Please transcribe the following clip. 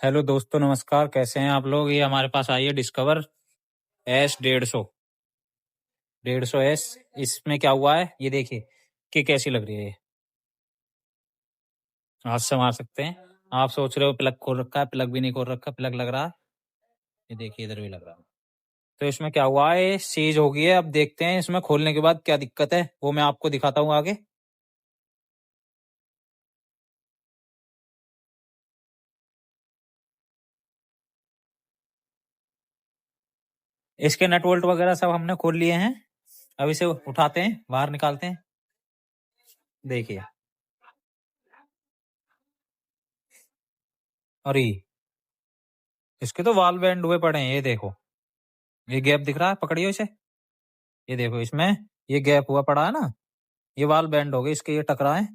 Hello दोस्तों, नमस्कार। कैसे हैं आप लोग? ये हमारे पास आई है डिस्कवर एस 150 एस। इसमें क्या हुआ है ये देखिए कि कैसी लग रही है। ये हाथ से मार सकते हैं। आप सोच रहे हो प्लग खोल रखा है, प्लग भी नहीं खोल रखा, प्लग लग रहा है। ये देखिए इधर भी लग रहा है। तो इसमें क्या हुआ है, ये सीज हो गई है। अब देखते हैं इसमें खोलने के बाद क्या दिक्कत है, वो मैं आपको दिखाता हूँ आगे। इसके नट बोल्ट वगैरह सब हमने खोल लिए हैं। अब इसे उठाते हैं, बाहर निकालते हैं। देखिए, अरे इसके तो वाल बैंड हुए पड़े हैं। ये देखो, ये गैप दिख रहा है, पकड़ियो इसे। ये देखो इसमें ये गैप हुआ पड़ा है ना, ये वाल बैंड हो गए इसके, ये टकरा है।